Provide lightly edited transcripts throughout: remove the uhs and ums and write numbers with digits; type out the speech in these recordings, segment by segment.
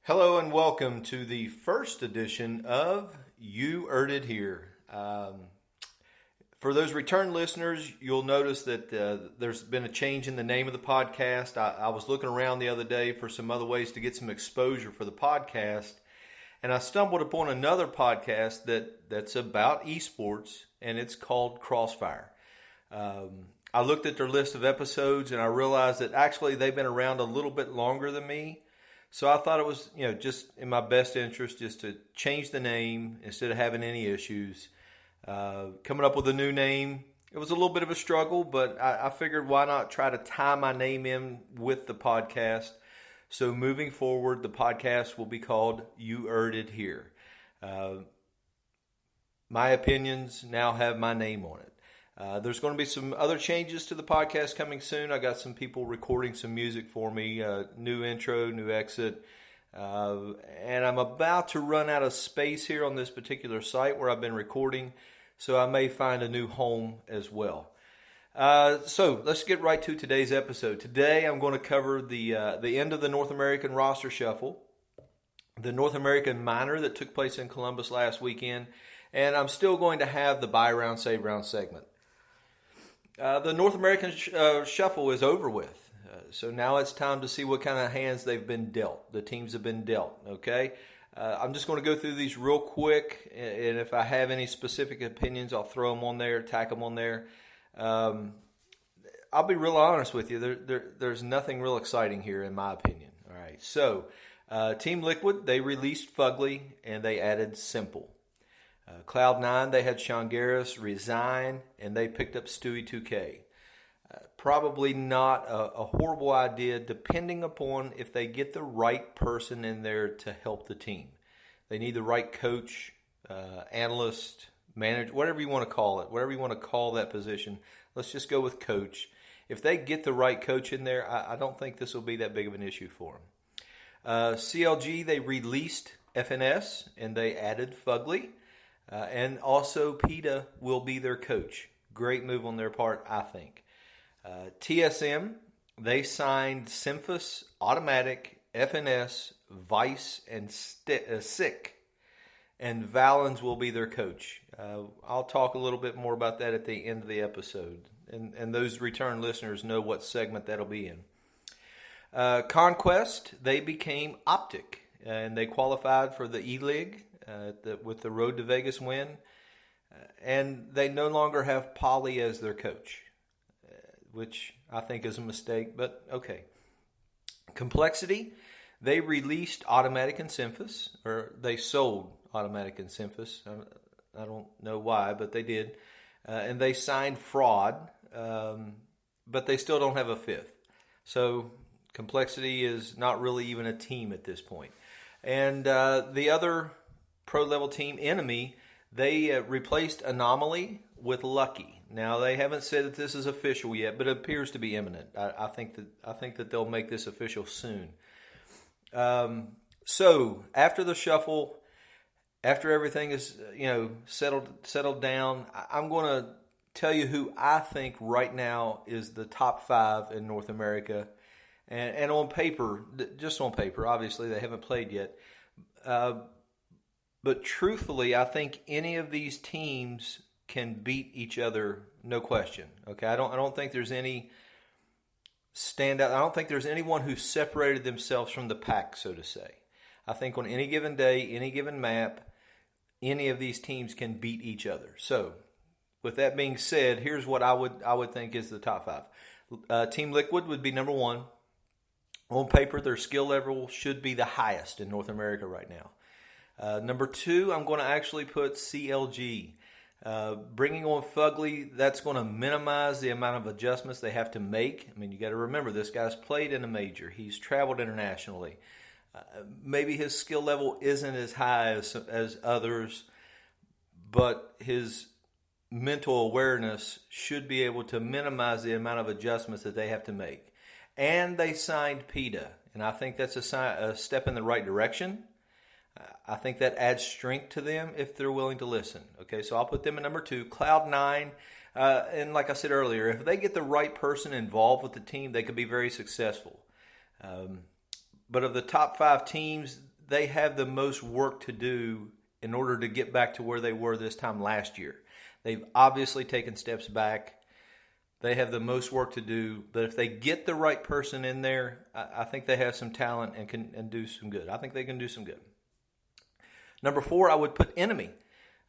Hello and welcome to the first edition of You Heard It Here. For those return listeners, you'll notice that there's been a change in the name of the podcast. I was looking around the other day for some other ways to get some exposure for the podcast, and I stumbled upon another podcast that's about esports, and it's called Crossfire. I looked at their list of episodes, and I realized that actually they've been around a little bit longer than me. So I thought it was, just in my best interest just to change the name instead of having any issues. Coming up with a new name, it was a little bit of a struggle, but I figured why not try to tie my name in with the podcast. So moving forward, the podcast will be called You Heard It Here. My opinions now have my name on it. There's going to be some other changes to the podcast coming soon. I got some people recording some music for me, new intro, new exit. And I'm about to run out of space here on this particular site where I've been recording, so I may find a new home as well. So let's get right to today's episode. Today I'm going to cover the end of the North American roster shuffle, the North American minor that took place in Columbus last weekend, and I'm still going to have the buy round, save round segment. The North American shuffle is over with, so now it's time to see what kind of hands they've been dealt. The teams have been dealt, okay? I'm just going to go through these real quick, and if I have any specific opinions, I'll throw them on there, tack them on there. I'll be real honest with you. There's nothing real exciting here, in my opinion. All right, so Team Liquid, they released Fugly, and they added Simple. Cloud9, they had Sean Garris resign, and they picked up Stewie 2K. Probably not a horrible idea, depending upon if they get the right person in there to help the team. They need the right coach, analyst, manager, whatever you want to call it, whatever you want to call that position. Let's just go with coach. If they get the right coach in there, I don't think this will be that big of an issue for them. CLG, they released FNS, and they added Fugly. And also, PETA will be their coach. Great move on their part, I think. TSM, they signed Simphus, Automatic, FNS, Vice, and Sick. And Valens will be their coach. I'll talk a little bit more about that at the end of the episode. And those return listeners know what segment that'll be in. Conquest, they became Optic. And they qualified for the E-League. With the Road to Vegas win, and they no longer have Polly as their coach, which I think is a mistake, but okay. Complexity, they released Automatic and Simphus, or they sold Automatic and Simphus. I don't know why, but they did, and they signed Fraud, but they still don't have a fifth. So Complexity is not really even a team at this point. And the other pro-level team, Enemy, they replaced Anomaly with Lucky. Now, they haven't said that this is official yet, but it appears to be imminent. I think that they'll make this official soon. So, after the shuffle, after everything is settled down, I'm going to tell you who I think right now is the top 5 in North America. And on paper, just on paper, obviously they haven't played yet. But truthfully, I think any of these teams can beat each other, no question. Okay, I don't think there's any standout. I don't think there's anyone who separated themselves from the pack, so to say. I think on any given day, any given map, any of these teams can beat each other. So, with that being said, here's what I would think is the top 5. Team Liquid would be number 1. On paper, their skill level should be the highest in North America right now. Number 2, I'm going to actually put CLG. Bringing on Fugly, that's going to minimize the amount of adjustments they have to make. I mean, you got to remember, this guy's played in a major. He's traveled internationally. Maybe his skill level isn't as high as others, but his mental awareness should be able to minimize the amount of adjustments that they have to make. And they signed PETA, and I think that's a step in the right direction. I think that adds strength to them if they're willing to listen. Okay, so I'll put them at number 2. Cloud9, and like I said earlier, if they get the right person involved with the team, they could be very successful. But of the top 5 teams, they have the most work to do in order to get back to where they were this time last year. They've obviously taken steps back. They have the most work to do, but if they get the right person in there, I think they have some talent and can do some good. I think they can do some good. Number 4, I would put Enemy.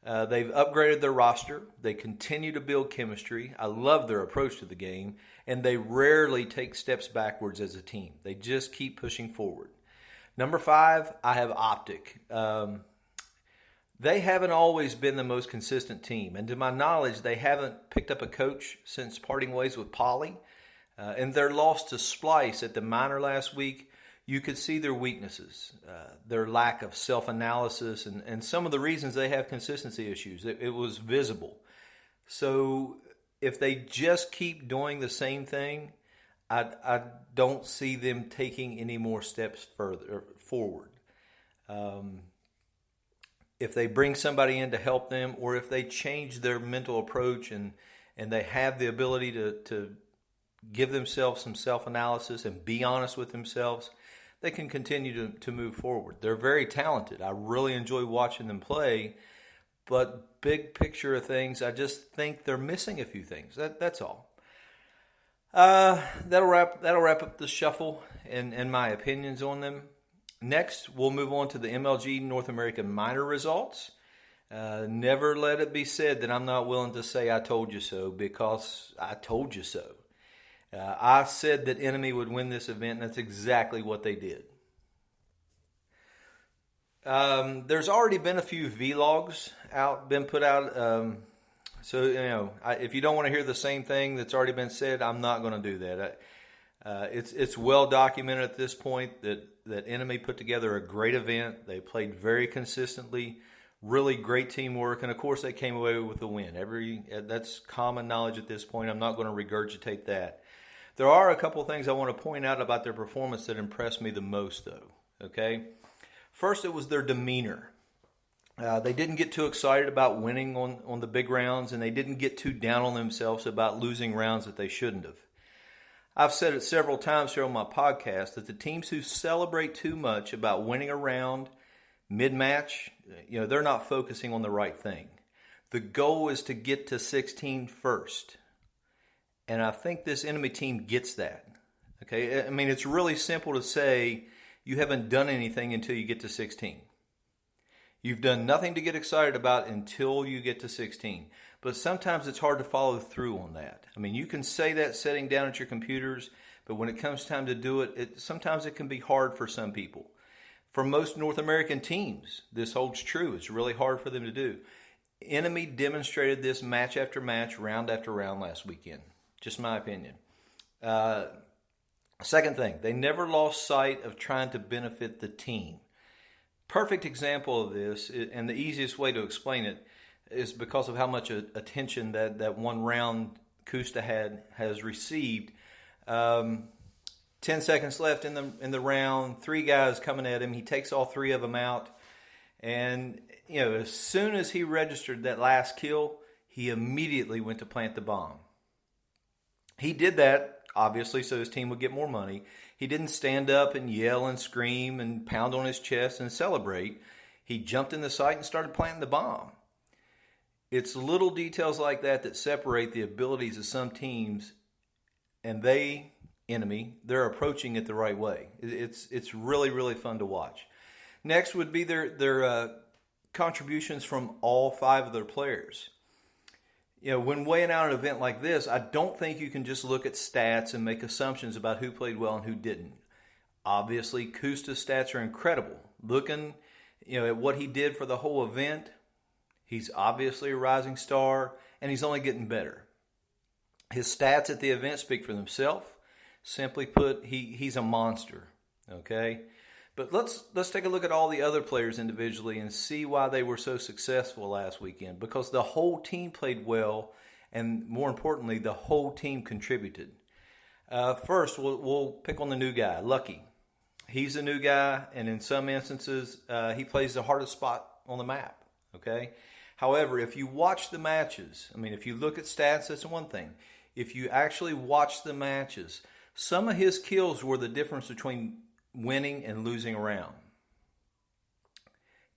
They've upgraded their roster. They continue to build chemistry. I love their approach to the game, and they rarely take steps backwards as a team. They just keep pushing forward. Number 5, I have Optic. They haven't always been the most consistent team, and to my knowledge, they haven't picked up a coach since parting ways with Polly. In their loss to Splice at the minor last week, you could see their weaknesses, their lack of self-analysis, and some of the reasons they have consistency issues. It was visible. So if they just keep doing the same thing, I don't see them taking any more steps forward. If they bring somebody in to help them, or if they change their mental approach and they have the ability to give themselves some self-analysis and be honest with themselves, they can continue to move forward. They're very talented. I really enjoy watching them play, but big picture of things, I just think they're missing a few things. That's all. That'll wrap up the shuffle and my opinions on them. Next, we'll move on to the MLG North American minor results. Never let it be said that I'm not willing to say I told you so, because I told you so. I said that Enemy would win this event, and that's exactly what they did. There's already been a few vlogs been put out. So if you don't want to hear the same thing that's already been said, I'm not going to do that. It's well documented at this point that Enemy put together a great event. They played very consistently, really great teamwork, and of course they came away with the win. That's common knowledge at this point. I'm not going to regurgitate that. There are a couple of things I want to point out about their performance that impressed me the most, though. Okay, first, it was their demeanor. They didn't get too excited about winning on the big rounds, and they didn't get too down on themselves about losing rounds that they shouldn't have. I've said it several times here on my podcast that the teams who celebrate too much about winning a round mid-match, they're not focusing on the right thing. The goal is to get to 16 first. And I think this Enemy team gets that. Okay, I mean, it's really simple to say you haven't done anything until you get to 16. You've done nothing to get excited about until you get to 16. But sometimes it's hard to follow through on that. I mean, you can say that sitting down at your computers, but when it comes time to do it, sometimes it can be hard for some people. For most North American teams, this holds true. It's really hard for them to do. Enemy demonstrated this match after match, round after round last weekend. Just my opinion. Second thing, they never lost sight of trying to benefit the team. Perfect example of this, and the easiest way to explain it, is because of how much attention that one round Kusta has received. 10 seconds left in the round, 3 guys coming at him. He takes all 3 of them out. And, as soon as he registered that last kill, he immediately went to plant the bomb. He did that, obviously, so his team would get more money. He didn't stand up and yell and scream and pound on his chest and celebrate. He jumped in the site and started planting the bomb. It's little details like that separate the abilities of some teams, and Enemy, they're approaching it the right way. It's really, really fun to watch. Next would be their contributions from all 5 of their players. When weighing out an event like this, I don't think you can just look at stats and make assumptions about who played well and who didn't. Obviously, Kusta's stats are incredible. Looking, at what he did for the whole event, he's obviously a rising star, and he's only getting better. His stats at the event speak for themselves. Simply put, he's a monster. Okay? But let's take a look at all the other players individually and see why they were so successful last weekend. Because the whole team played well, and more importantly, the whole team contributed. First, we'll pick on the new guy, Lucky. He's a new guy, and in some instances, he plays the hardest spot on the map. Okay? However, if you watch the matches, if you look at stats, that's one thing. If you actually watch the matches, some of his kills were the difference between winning and losing a round.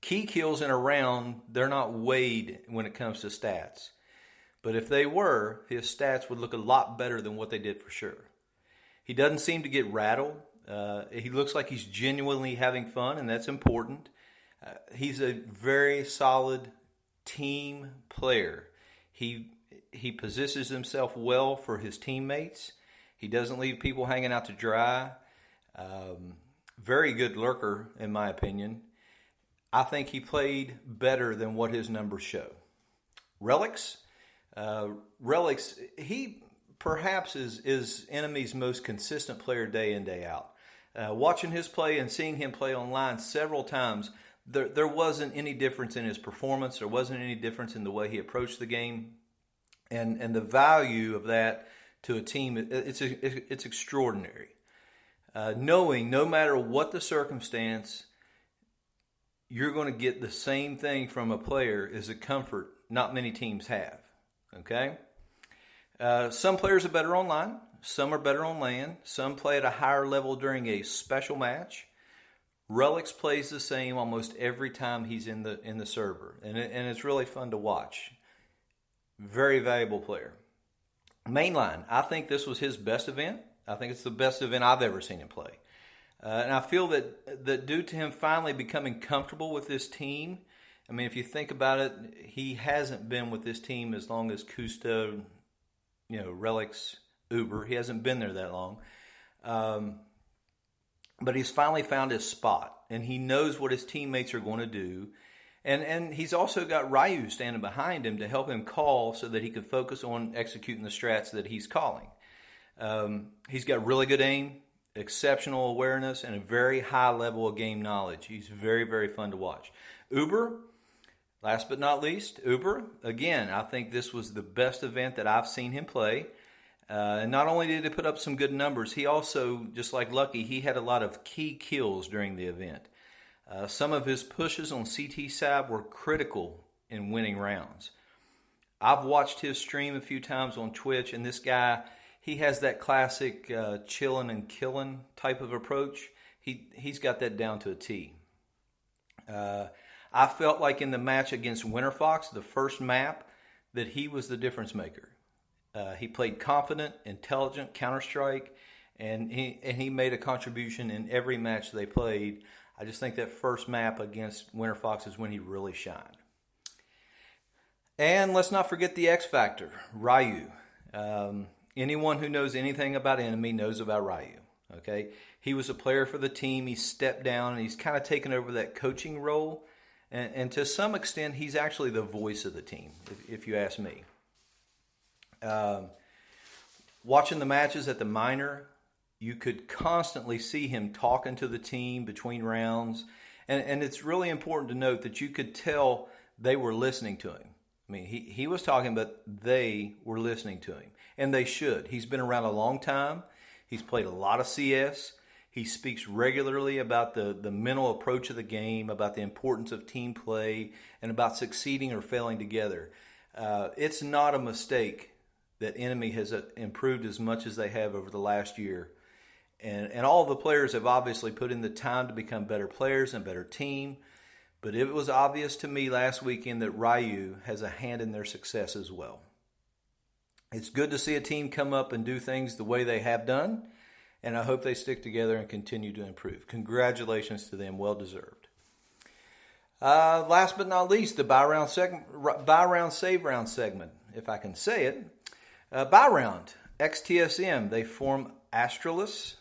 Key kills in a round, they're not weighed when it comes to stats. But if they were, his stats would look a lot better than what they did for sure. He doesn't seem to get rattled. He looks like he's genuinely having fun, and that's important. He's a very solid team player. He positions himself well for his teammates. He doesn't leave people hanging out to dry. Very good lurker, in my opinion. I think he played better than what his numbers show. Relics, he perhaps is Enemy's most consistent player day in, day out. Watching his play and seeing him play online several times, there wasn't any difference in his performance. There wasn't any difference in the way he approached the game. And the value of that to a team, it's extraordinary. Knowing no matter what the circumstance, you're going to get the same thing from a player is a comfort not many teams have. Okay? Some players are better online. Some are better on land. Some play at a higher level during a special match. Relics plays the same almost every time he's in the server, and it's really fun to watch. Very valuable player. Mainline, I think this was his best event. I think it's the best event I've ever seen him play. And I feel that due to him finally becoming comfortable with this team, I mean, if you think about it, he hasn't been with this team as long as Kusta, Relics, Uber. He hasn't been there that long. But he's finally found his spot, and he knows what his teammates are going to do. And he's also got Ryu standing behind him to help him call so that he can focus on executing the strats that he's calling. He's got really good aim, exceptional awareness, and a very high level of game knowledge. He's very, very fun to watch. Uber, last but not least, Uber, again, I think this was the best event that I've seen him play. And not only did he put up some good numbers, he also, just like Lucky, he had a lot of key kills during the event. Some of his pushes on CT side were critical in winning rounds. I've watched his stream a few times on Twitch, and this guy, he has that classic chillin' and killin' type of approach. He's got that down to a T. I felt like in the match against Winter Fox, the first map, that he was the difference maker. He played confident, intelligent Counter-Strike, and he made a contribution in every match they played. I just think that first map against Winter Fox is when he really shined. And let's not forget the X Factor, Ryu. Anyone who knows anything about Enemy knows about Ryu. Okay, he was a player for the team. He stepped down and he's kind of taken over that coaching role. And to some extent, he's actually the voice of the team, if you ask me. Watching the matches at the minor, you could constantly see him talking to the team between rounds. And it's really important to note that you could tell they were listening to him. I mean, he was talking, but they were listening to him. And they should. He's been around a long time. He's played a lot of CS. He speaks regularly about the mental approach of the game, about the importance of team play, and about succeeding or failing together. It's not a mistake that Enemy has improved as much as they have over the last year. And all the players have obviously put in the time to become better players and better team. But it was obvious to me last weekend that Ryu has a hand in their success as well. It's good to see a team come up and do things the way they have done. And I hope they stick together and continue to improve. Congratulations to them. Well deserved. Last but not least, the buy round, save round segment, if I can say it. Buy round, XTSM, they form Astralis,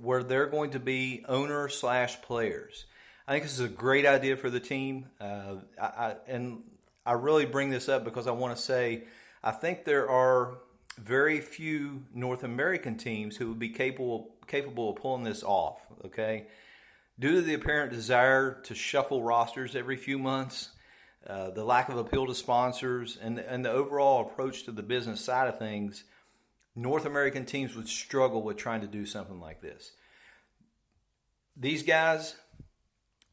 where they're going to be owner/players. I think this is a great idea for the team. And I really bring this up because I want to say I think there are very few North American teams who would be capable of pulling this off, okay? Due to the apparent desire to shuffle rosters every few months, the lack of appeal to sponsors, and the overall approach to the business side of things, North American teams would struggle with trying to do something like this. These guys,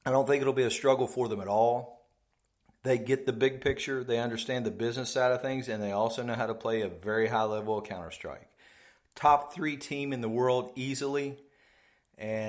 I don't think it'll be a struggle for them at all. They get the big picture, they understand the business side of things, and they also know how to play a very high level of Counter-Strike. Top 3 team in the world easily, and